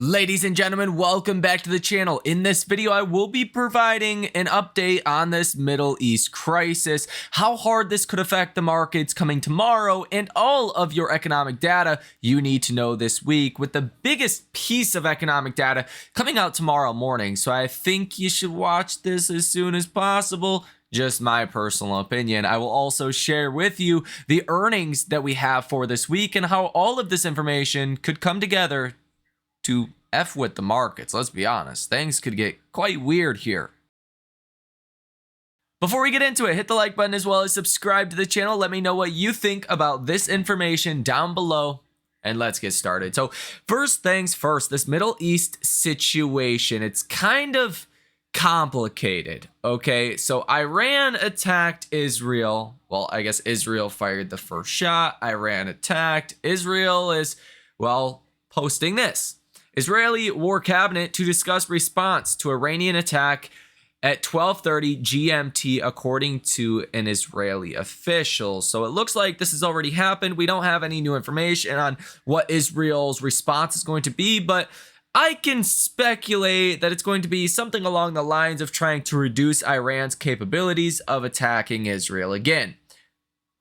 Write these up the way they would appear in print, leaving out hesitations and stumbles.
Ladies and gentlemen, welcome back to the channel. In this video, I will be providing an update on this Middle East crisis, how hard this could affect the markets coming tomorrow, and all of your economic data you need to know this week, with the biggest piece of economic data coming out tomorrow morning. So I think you should watch this as soon as possible. Just my personal opinion. I will also share with you the earnings that we have for this week and how all of this information could come together to F with the markets. Let's be honest, things could get quite weird here. Before we get into it, hit the like button as well as subscribe to the channel. Let me know what you think about this information down below, and let's get started. So first things first, this Middle East situation, it's kind of complicated, okay? So Iran attacked Israel. Well, I guess Israel fired the first shot. Iran attacked. Israel is, well, posting this. Israeli War Cabinet to discuss response to Iranian attack at 12:30 GMT, according to an Israeli official. So it looks like this has already happened. We don't have any new information on what Israel's response is going to be, but I can speculate that it's going to be something along the lines of trying to reduce Iran's capabilities of attacking Israel again.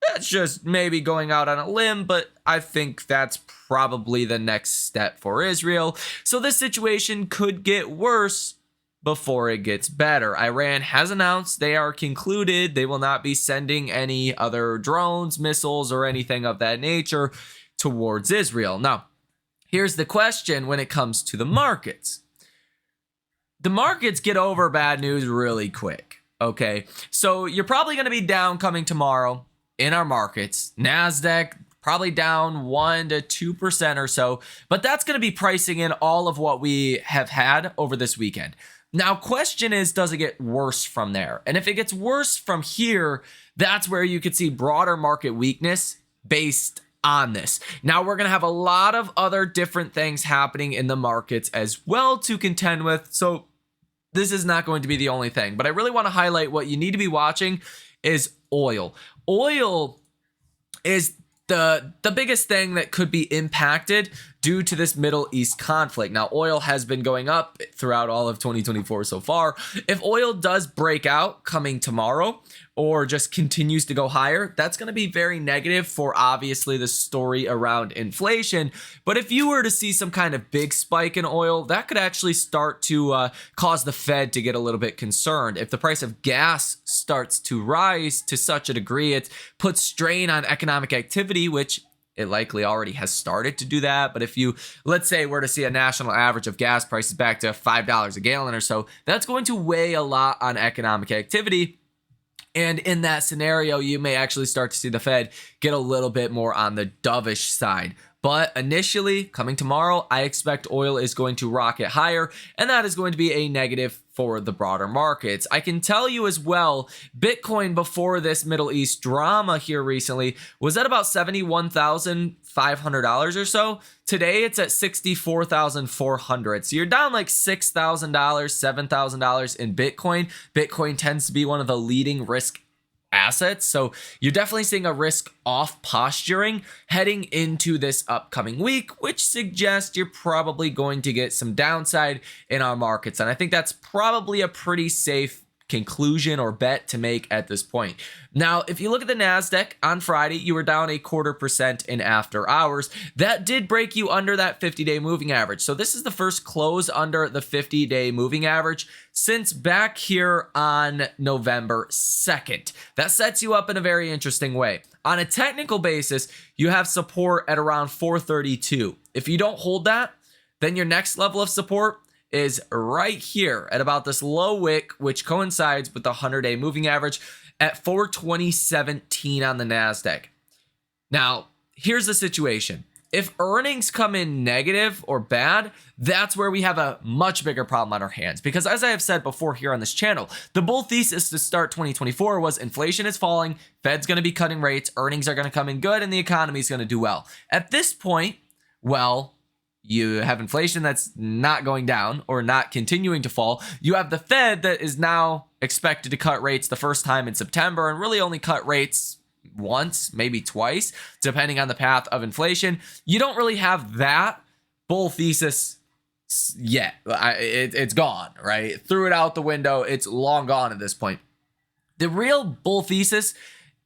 That's just maybe going out on a limb, but I think that's probably the next step for Israel. So this situation could get worse before it gets better. Iran has announced they are concluded. They will not be sending any other drones, missiles, or anything of that nature towards Israel. Now, here's the question when it comes to the markets. The markets get over bad news really quick, okay? So you're probably going to be down coming tomorrow in our markets. NASDAQ probably down 1 to 2% or so, but that's going to be pricing in all of what we have had over this weekend. Now, question is, does it get worse from there? And if it gets worse from here, that's where you could see broader market weakness based on this. Now, we're going to have a lot of other different things happening in the markets as well to contend with, so this is not going to be the only thing. But I really want to highlight what you need to be watching is oil. Oil is the biggest thing that could be impacted due to this Middle East conflict. Now, oil has been going up throughout all of 2024 so far. If oil does break out coming tomorrow or just continues to go higher, that's going to be very negative for obviously the story around inflation. But if you were to see some kind of big spike in oil, that could actually start to cause the Fed to get a little bit concerned. If the price of gas starts to rise to such a degree, it puts strain on economic activity, which it likely already has started to do that. But if you, let's say, were to see a national average of gas prices back to $5 a gallon or so, that's going to weigh a lot on economic activity. And in that scenario, you may actually start to see the Fed get a little bit more on the dovish side. But initially, coming tomorrow, I expect oil is going to rocket higher, and that is going to be a negative for the broader markets. I can tell you as well, Bitcoin before this Middle East drama here recently was at about $71,500 or so. Today, it's at $64,400. So you're down like $6,000, $7,000 in Bitcoin. Bitcoin tends to be one of the leading risk assets. So you're definitely seeing a risk off posturing heading into this upcoming week, which suggests you're probably going to get some downside in our markets. And I think that's probably a pretty safe conclusion or bet to make at this point. Now, if you look at the NASDAQ on Friday, you were down 0.25% in after hours. That did break you under that 50-day moving average. So this is the first close under the 50-day moving average since back here on November 2nd. That sets you up in a very interesting way. On a technical basis, you have support at around 432. If you don't hold that, then your next level of support is right here at about this low wick, which coincides with the 100-day moving average at 420.17 on the NASDAQ. Now, here's the situation. If earnings come in negative or bad, that's where we have a much bigger problem on our hands. Because as I have said before here on this channel, the bull thesis to start 2024 was inflation is falling, Fed's going to be cutting rates, earnings are going to come in good, and the economy is going to do well. At this point, well, you have inflation that's not going down or not continuing to fall. You have the Fed that is now expected to cut rates the first time in September and really only cut rates once, maybe twice, depending on the path of inflation. You don't really have that bull thesis yet. It's gone, right? Threw it out the window. It's long gone at this point. The real bull thesis,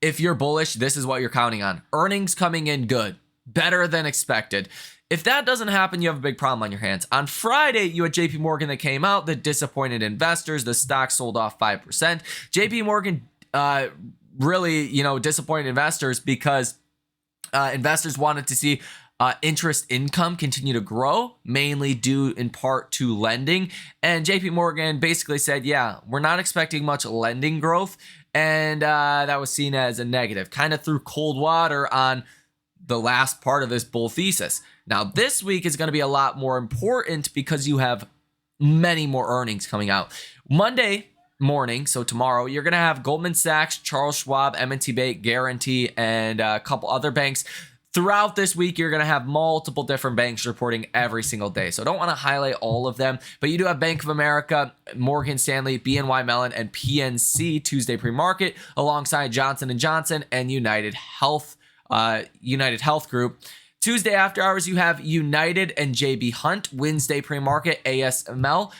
if you're bullish, this is what you're counting on. Earnings coming in good, better than expected. If that doesn't happen, you have a big problem on your hands. On Friday, you had JP Morgan that came out that disappointed investors. The stock sold off 5%. JP Morgan really, disappointed investors because investors wanted to see interest income continue to grow, mainly due in part to lending. And JP Morgan basically said, yeah, we're not expecting much lending growth. And that was seen as a negative, kind of threw cold water on the last part of this bull thesis. Now, this week is going to be a lot more important because you have many more earnings coming out. Monday morning, so tomorrow, you're going to have Goldman Sachs, Charles Schwab, M&T Bank, Guaranty, and a couple other banks. Throughout this week, you're going to have multiple different banks reporting every single day. So I don't want to highlight all of them, but you do have Bank of America, Morgan Stanley, BNY Mellon, and PNC Tuesday pre-market alongside Johnson & Johnson and United Health Group. Tuesday after hours, you have United and JB Hunt. Wednesday pre-market, ASML,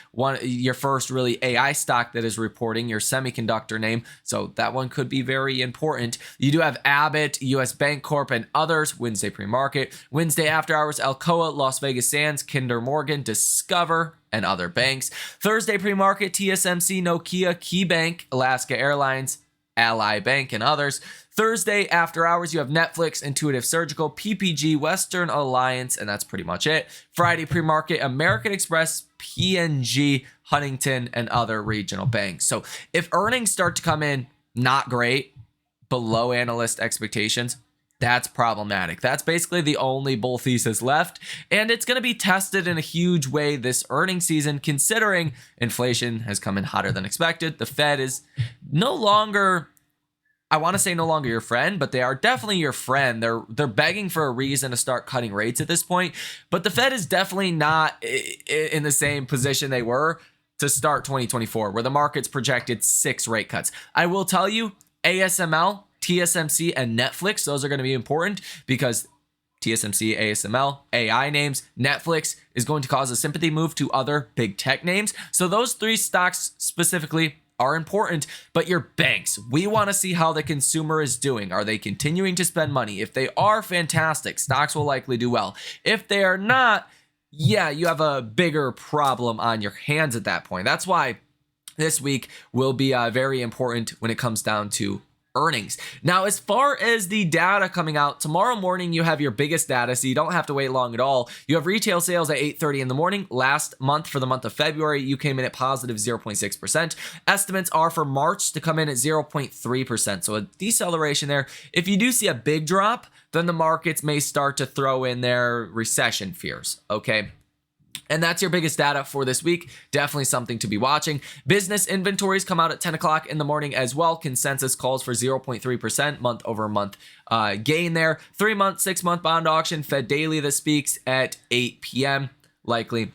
your first really AI stock that is reporting, your semiconductor name. So that one could be very important. You do have Abbott, US Bank Corp, and others. Wednesday pre-market. Wednesday after hours, Alcoa, Las Vegas Sands, Kinder Morgan, Discover, and other banks. Thursday pre-market, TSMC, Nokia, KeyBank, Alaska Airlines, Ally Bank, and others. Thursday after hours, you have Netflix, Intuitive Surgical, PPG, Western Alliance, and that's pretty much it. Friday pre-market, American Express, PNG, Huntington, and other regional banks. So if earnings start to come in not great, below analyst expectations, that's problematic. That's basically the only bull thesis left, and it's going to be tested in a huge way this earnings season, considering inflation has come in hotter than expected. The Fed is no longer, I want to say no longer your friend, but they are definitely your friend. They're begging for a reason to start cutting rates at this point, but the Fed is definitely not in the same position they were to start 2024, where the market's projected 6 rate cuts. I will tell you, ASML, TSMC, and Netflix, those are going to be important because TSMC, ASML, AI names, Netflix is going to cause a sympathy move to other big tech names. So those 3 stocks specifically are important, but your banks, we want to see how the consumer is doing. Are they continuing to spend money? If they are, fantastic. Stocks will likely do well. If they are not, yeah, you have a bigger problem on your hands at that point. That's why this week will be very important when it comes down to earnings. Now, as far as the data coming out, tomorrow morning you have your biggest data, so you don't have to wait long at all. You have retail sales at 8:30 in the morning. Last month, for the month of February, you came in at positive 0.6%. Estimates are for March to come in at 0.3%, so a deceleration there. If you do see a big drop, then the markets may start to throw in their recession fears, okay? And that's your biggest data for this week. Definitely something to be watching. Business inventories come out at 10 o'clock in the morning as well. Consensus calls for 0.3% month over month gain there. 3-month, 6-month bond auction, Fed Daily that speaks at 8 p.m. Likely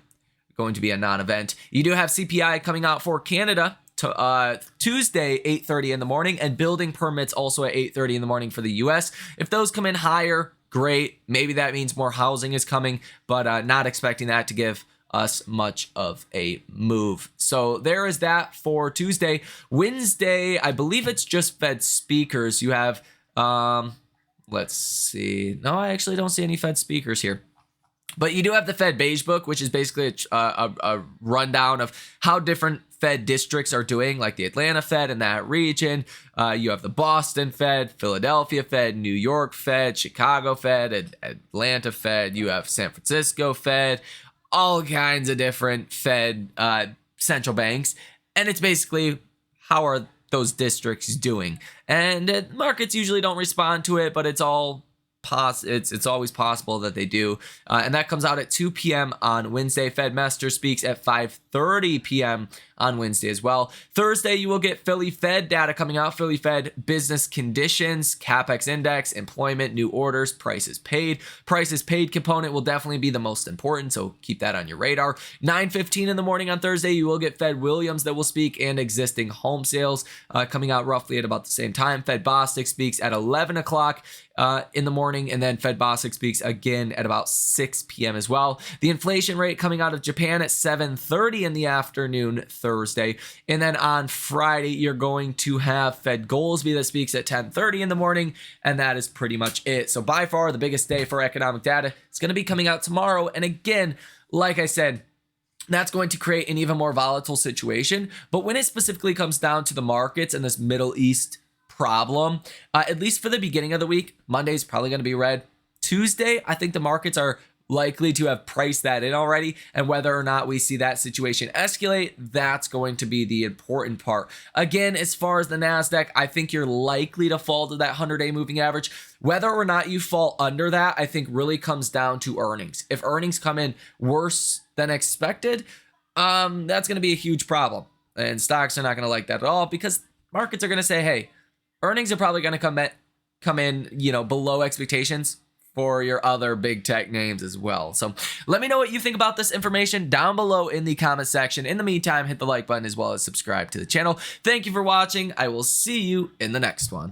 going to be a non-event. You do have CPI coming out for Canada Tuesday, 8:30 in the morning, and building permits also at 8:30 in the morning for the U.S. If those come in higher, great. Maybe that means more housing is coming, but not expecting that to give us much of a move. So there is that for Tuesday. Wednesday, I believe it's just Fed speakers. You have, let's see. No, I actually don't see any Fed speakers here. But you do have the Fed Beige Book, which is basically a rundown of how different Fed districts are doing, like the Atlanta Fed in that region. You have the Boston Fed, Philadelphia Fed, New York Fed, Chicago Fed, Atlanta Fed. You have San Francisco Fed, all kinds of different Fed central banks. And it's basically, how are those districts doing? And markets usually don't respond to it, but it's all it's always possible that they do. And that comes out at 2 p.m. on Wednesday. Fed Master speaks at 5:30 p.m. on Wednesday as well. Thursday, you will get Philly Fed data coming out. Philly Fed business conditions, CapEx index, employment, new orders, prices paid. Prices paid component will definitely be the most important, so keep that on your radar. 9:15 in the morning on Thursday, you will get Fed Williams that will speak, and existing home sales coming out roughly at about the same time. Fed Bostic speaks at 11 o'clock. in the morning, and then Fed Bostic speaks again at about 6 p.m. as well. The inflation rate coming out of Japan at 7:30 in the afternoon Thursday, and then on Friday you're going to have Fed Goolsbee that speaks at 10:30 in the morning, and that is pretty much it. So by far the biggest day for economic data is going to be coming out tomorrow, and again, like I said, that's going to create an even more volatile situation. But when it specifically comes down to the markets and this Middle East problem, at least for the beginning of the week, Monday's probably going to be red. Tuesday, I think the markets are likely to have priced that in already, and whether or not we see that situation escalate, that's going to be the important part. Again, as far as the NASDAQ, I think you're likely to fall to that 100-day moving average. Whether or not you fall under that, I think really comes down to earnings. If earnings come in worse than expected, that's going to be a huge problem, and stocks are not going to like that at all, because markets are going to say, hey, earnings are probably going to come in, below expectations for your other big tech names as well. So let me know what you think about this information down below in the comment section. In the meantime, hit the like button as well as subscribe to the channel. Thank you for watching. I will see you in the next one.